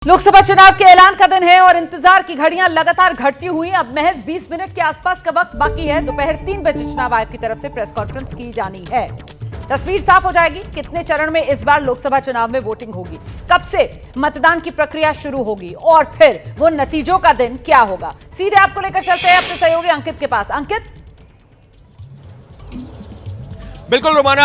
लोकसभा चुनाव के ऐलान का दिन है और इंतजार की घड़ियां लगातार घटती हुई। अब महज 20 मिनट के आसपास का वक्त बाकी है। दोपहर 3 बजे चुनाव आयोग की तरफ से प्रेस कॉन्फ्रेंस की जानी है। तस्वीर साफ हो जाएगी कितने चरण में इस बार लोकसभा चुनाव में वोटिंग होगी, कब से मतदान की प्रक्रिया शुरू होगी और फिर वो नतीजों का दिन क्या होगा। सीधे आपको लेकर चलते हैं अपने सहयोगी अंकित के पास। अंकित, बिल्कुल रोमाना,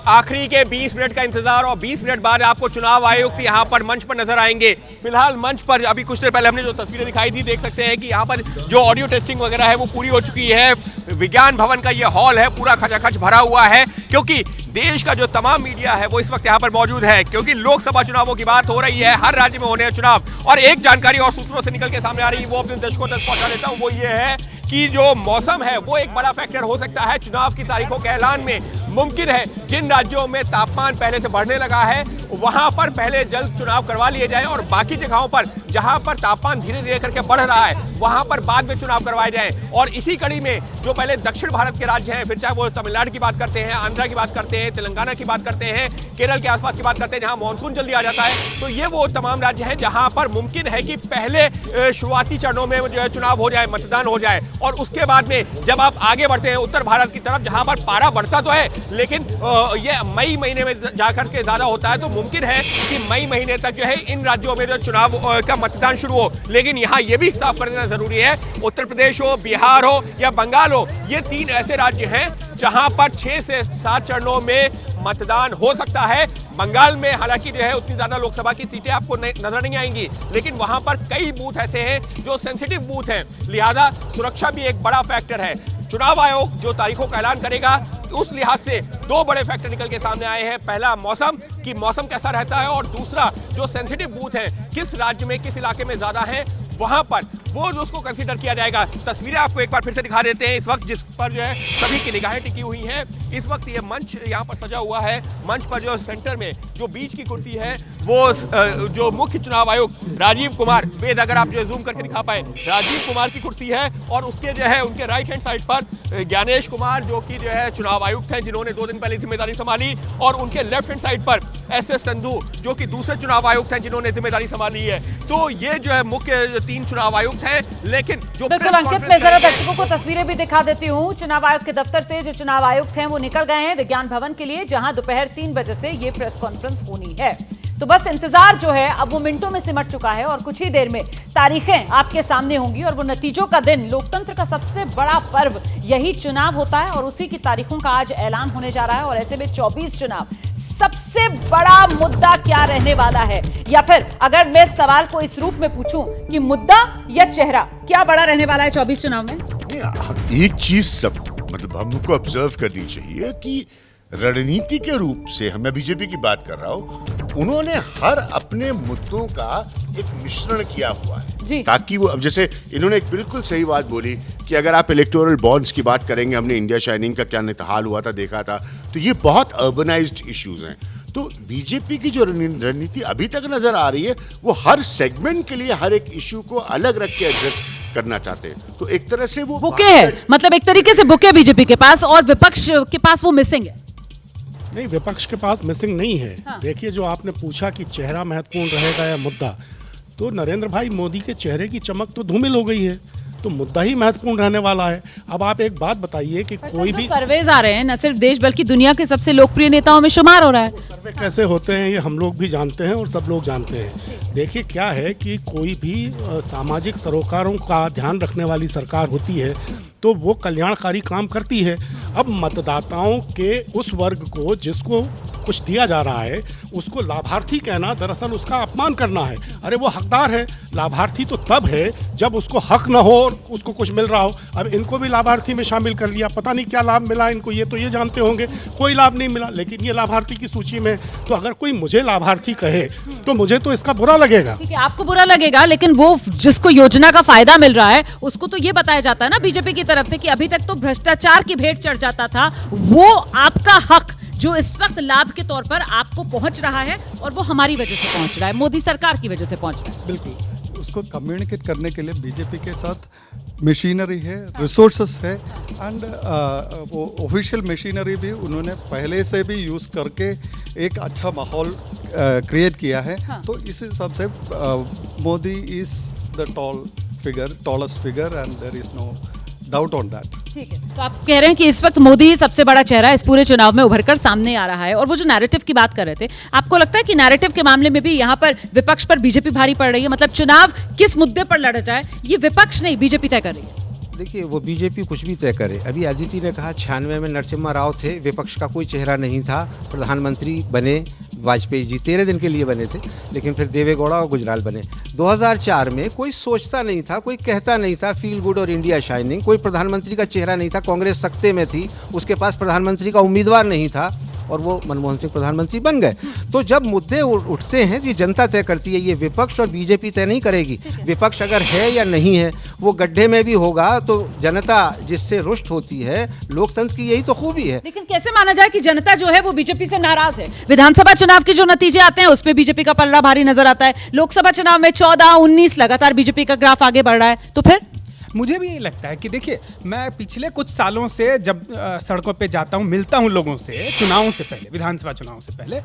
आखिरी के 20 मिनट का इंतजार और 20 मिनट बाद आपको चुनाव आयुक्त यहाँ पर मंच पर नजर आएंगे। फिलहाल मंच पर अभी कुछ देर पहले हमने जो तस्वीरें दिखाई थी, देख सकते हैं कि यहाँ पर जो ऑडियो टेस्टिंग वगैरह है वो पूरी हो चुकी है। विज्ञान भवन का ये हॉल है पूरा खचाखच भरा हुआ है, क्योंकि देश का जो तमाम मीडिया है वो इस वक्त यहाँ पर मौजूद है, क्योंकि लोकसभा चुनावों की बात हो रही है। हर राज्य में होने हैं चुनाव और एक जानकारी और सूत्रों से निकल के सामने आ रही है, वो अपने दर्शकों तक पहुंचा देता हूँ। वो ये है कि जो मौसम है वो एक बड़ा फैक्टर हो सकता है चुनाव की तारीखों के ऐलान में। मुमकिन है जिन राज्यों में तापमान पहले से बढ़ने लगा है वहां पर पहले जल्द चुनाव करवा लिए जाए और बाकी जगहों पर जहां पर तापमान धीरे धीरे करके बढ़ रहा है वहां पर बाद में चुनाव करवाए जाएं। और इसी कड़ी में जो पहले दक्षिण भारत के राज्य हैं, फिर चाहे वो तमिलनाडु की बात करते हैं, आंध्रा की बात करते हैं, तेलंगाना की बात करते हैं, केरल के आसपास की बात करते हैं जहां मानसून जल्दी आ जाता है, तो ये वो तमाम राज्य हैं जहां पर मुमकिन है कि पहले शुरुआती चरणों में जो है चुनाव हो जाए, मतदान हो जाए। और उसके बाद में जब आप आगे बढ़ते हैं उत्तर भारत की तरफ जहां पर पारा बढ़ता तो है लेकिन ये मई महीने में जाकर के ज्यादा होता है, तो मुमकिन है कि मई महीने तक जो है इन राज्यों में जो चुनाव का मतदान शुरू हो। लेकिन यहाँ ये भी साफ कर देना जरूरी है, उत्तर प्रदेश हो, बिहार हो या बंगाल हो, ये 3 ऐसे राज्य हैं जहां पर 6 से 7 चरणों में मतदान हो सकता है। बंगाल में हालांकि जो है उतनी ज्यादा लोकसभा की सीटें आपको नजर नहीं आएंगी, लेकिन वहां पर कई बूथ ऐसे हैं जो सेंसिटिव बूथ हैं, लिहाजा सुरक्षा भी एक बड़ा फैक्टर है। चुनाव आयोग जो तारीखों का ऐलान करेगा उस लिहाज से 2 बड़े फैक्टर निकल के सामने आए हैं। पहला मौसम, कि मौसम कैसा रहता है, और दूसरा जो सेंसिटिव बूथ है किस राज्य में किस इलाके में ज्यादा है वहां पर वो जो उसको कंसीडर किया जाएगा। तस्वीरें आपको एक बार फिर से दिखा देते हैं इस वक्त जिस पर जो है सभी की निगाहें टिकी हुई हैं। इस वक्त ये मंच यहाँ पर सजा हुआ है। मंच पर जो सेंटर में जो बीच की कुर्सी है वो जो मुख्य चुनाव आयुक्त राजीव कुमार, वेद अगर आप जो जूम करके दिखा पाए, राजीव कुमार की कुर्सी है और उसके जो है उनके राइट हैंड साइड पर ज्ञानेश कुमार जो कि जो है चुनाव आयुक्त हैं जिन्होंने 2 दिन पहले जिम्मेदारी संभाली, और उनके लेफ्ट हैंड साइड पर एस संधू जो कि दूसरे चुनाव आयुक्त हैं जिन्होंने जिम्मेदारी संभाली है। तो ये जो है मुख्य 3 चुनाव आयुक्त हैं। लेकिन जो बिल्कुल अंकित, मैं जरा दर्शकों को तस्वीरें भी दिखा देती हूँ। चुनाव आयोग के दफ्तर से जो चुनाव आयुक्त हैं वो निकल गए हैं विज्ञान भवन के लिए, जहां दोपहर 3 बजे से ये प्रेस कॉन्फ्रेंस होनी है। तो बस इंतजार जो है अब वो मिनटों में सिमट चुका है और कुछ ही देर में तारीखें आपके सामने होंगी और वो नतीजों का दिन, लोकतंत्र का सबसे बड़ा पर्व यही चुनाव होता है और उसी की तारीखों का आज ऐलान होने जा रहा है। और ऐसे में 24 चुनाव, सबसे बड़ा मुद्दा क्या रहने वाला है, या फिर अगर मैं सवाल को इस रूप में पूछूं कि मुद्दा या चेहरा क्या बड़ा रहने वाला है 24 चुनाव में? एक चीज सब मतलब हमको ऑब्जर्व करनी चाहिए कि रणनीति के रूप से, मैं बीजेपी की बात कर रहा हूँ, उन्होंने हर अपने मुद्दों का एक मिश्रण किया हुआ है ताकि वो, अब जैसे इन्होंने एक बिल्कुल सही बात बोली कि अगर आप इलेक्टोरल बॉन्ड्स की बात करेंगे, हमने इंडिया शाइनिंग का क्या नितहाल हुआ था देखा था, तो ये बहुत अर्बनाइज्ड इश्यूज हैं। तो बीजेपी की जो रणनीति अभी तक नजर आ रही है वो हर सेगमेंट के लिए हर एक इश्यू को अलग रख के एड्रेस करना चाहते हैं। तो एक तरह से वो बुके है, मतलब एक तरीके से बुके बीजेपी के पास और विपक्ष के पास वो मिसिंग है। नहीं, विपक्ष के पास मिसिंग नहीं है। हाँ। देखिए, जो आपने पूछा कि चेहरा महत्वपूर्ण रहेगा या मुद्दा, तो नरेंद्र भाई मोदी के चेहरे की चमक तो धूमिल हो गई है, तो मुद्दा ही महत्वपूर्ण रहने वाला है। अब आप एक बात बताइए कि कोई भी सर्वेज आ रहे हैं, न सिर्फ देश बल्कि दुनिया के सबसे लोकप्रिय नेताओं में शुमार हो रहा है। सर्वे कैसे होते हैं ये हम लोग भी जानते हैं और सब लोग जानते हैं। देखिए, क्या है कि कोई भी सामाजिक सरोकारों का ध्यान रखने वाली सरकार होती है तो वो कल्याणकारी काम करती है। अब मतदाताओं के उस वर्ग को जिसको कुछ दिया जा रहा है उसको लाभार्थी कहना दरअसल उसका अपमान करना है। अरे वो हकदार है, लाभार्थी तो तब है जब उसको हक न हो और उसको कुछ मिल रहा हो। अब इनको भी लाभार्थी में शामिल कर लिया, पता नहीं क्या लाभ मिला इनको, ये तो ये जानते होंगे, कोई लाभ नहीं मिला, लेकिन ये लाभार्थी की सूची में। तो अगर कोई मुझे लाभार्थी कहे तो मुझे तो इसका बुरा लगेगा। ठीक है, आपको बुरा लगेगा, लेकिन वो जिसको योजना का फायदा मिल रहा है उसको तो ये बताया जाता है ना बीजेपी की तरफ से कि अभी तक तो भ्रष्टाचार की भेंट चढ़ जाता था, वो आपका हक जो इस वक्त लाभ के तौर पर आपको पहुंच रहा है और वो हमारी वजह से पहुंच रहा है, मोदी सरकार की वजह से पहुंच रहा है। बिल्कुल, उसको कम्युनिकेट करने के लिए बीजेपी के साथ मशीनरी है, रिसोर्सेस है, एंड वो ऑफिशियल मशीनरी भी उन्होंने पहले से भी यूज़ करके एक अच्छा माहौल क्रिएट किया है। हाँ। तो इस हिसाब से Modi is the tallest figure and there is no doubt on that. ठीक है, तो आप कह रहे हैं कि इस वक्त मोदी ही सबसे बड़ा चेहरा इस पूरे चुनाव में उभरकर सामने आ रहा है। और वो जो नैरेटिव की बात कर रहे थे, आपको लगता है कि नैरेटिव के मामले में भी यहाँ पर विपक्ष पर बीजेपी भारी पड़ रही है? मतलब चुनाव किस मुद्दे पर लड़ा जाए ये विपक्ष नहीं बीजेपी तय कर रही है। देखिए, वो बीजेपी कुछ भी तय करे। अभी अदिति ने कहा 96 में नरसिम्हा राव थे, विपक्ष का कोई चेहरा नहीं था, प्रधानमंत्री बने वाजपेयी जी, 13 दिन के लिए बने थे, लेकिन फिर देवेगौड़ा और गुजराल बने। 2004 में कोई सोचता नहीं था, कोई कहता नहीं था फील गुड और इंडिया शाइनिंग, कोई प्रधानमंत्री का चेहरा नहीं था, कांग्रेस सत्ते में थी, उसके पास प्रधानमंत्री का उम्मीदवार नहीं था और वो मनमोहन सिंह प्रधानमंत्री बन गए। तो जब मुद्दे उठते हैं ये जनता तय करती है, ये विपक्ष और बीजेपी तय नहीं करेगी। विपक्ष अगर है या नहीं है, वो गड्ढे में भी होगा तो जनता जिससे रुष्ट होती है, लोकतंत्र की यही तो खूबी है। लेकिन कैसे माना जाए कि जनता जो है वो बीजेपी से नाराज है? विधानसभा चुनाव के जो नतीजे आते हैं उसमें बीजेपी का पलड़ा भारी नजर आता है, लोकसभा चुनाव में 14-19 लगातार बीजेपी का ग्राफ आगे बढ़ रहा है, तो फिर मुझे भी ये लगता है कि देखिए, मैं पिछले कुछ सालों से जब सड़कों पे जाता हूँ, मिलता हूँ लोगों से, चुनावों से पहले, विधानसभा चुनाव से पहले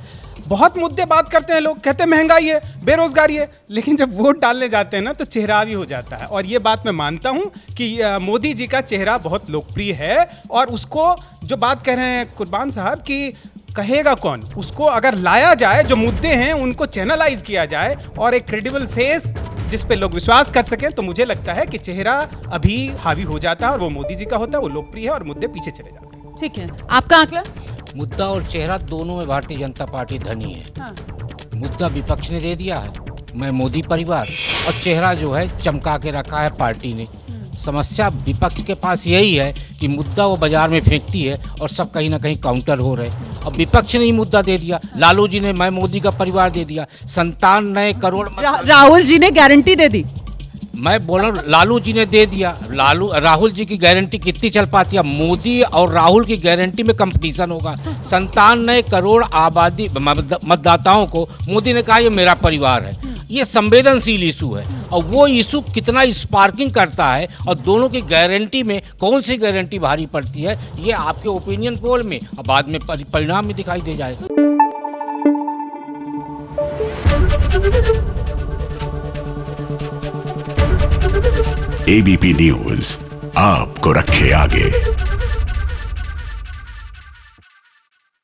बहुत मुद्दे बात करते हैं लोग, कहते हैं महंगाई है, बेरोजगारी है, लेकिन जब वोट डालने जाते हैं ना तो चेहरा भी हो जाता है। और ये बात मैं मानता हूँ कि मोदी जी का चेहरा बहुत लोकप्रिय है और उसको जो बात कह रहे हैं कुर्बान साहब कि कहेगा कौन, उसको अगर लाया जाए, जो मुद्दे हैं उनको चैनलाइज किया जाए और एक क्रेडिबल फेस जिस पे लोग विश्वास कर सकें, तो मुझे लगता है कि चेहरा अभी हावी हो जाता है और वो मोदी जी का होता है, वो लोकप्रिय है और मुद्दे पीछे चले जाते हैं। ठीक है, आपका आंकलन? मुद्दा और चेहरा दोनों में भारतीय जनता पार्टी धनी है। हाँ। मुद्दा विपक्ष ने दे दिया है, मैं मोदी परिवार, और चेहरा जो है चमका के रखा है पार्टी ने। समस्या विपक्ष के पास यही है कि मुद्दा वो बाजार में फेंकती है और सब कहीं ना कहीं काउंटर हो रहे हैं। अब विपक्ष ने ही मुद्दा दे दिया, लालू जी ने मैं मोदी का परिवार दे दिया, 57 करोड़ राहुल जी ने गारंटी दे दी। मैं बोल रहा हूँ लालू जी ने दे दिया। राहुल जी की गारंटी कितनी चल पाती है? मोदी और राहुल की गारंटी में कंपटीशन होगा। 97 करोड़ आबादी मतदाताओं को मोदी ने कहा ये मेरा परिवार है। ये संवेदनशील इशू है और वो इशू कितना स्पार्किंग करता है और दोनों की गारंटी में कौन सी गारंटी भारी पड़ती है, ये आपके ओपिनियन पोल में और बाद में परिणाम में दिखाई दे जाएगा। एबीपी न्यूज आपको रखे आगे।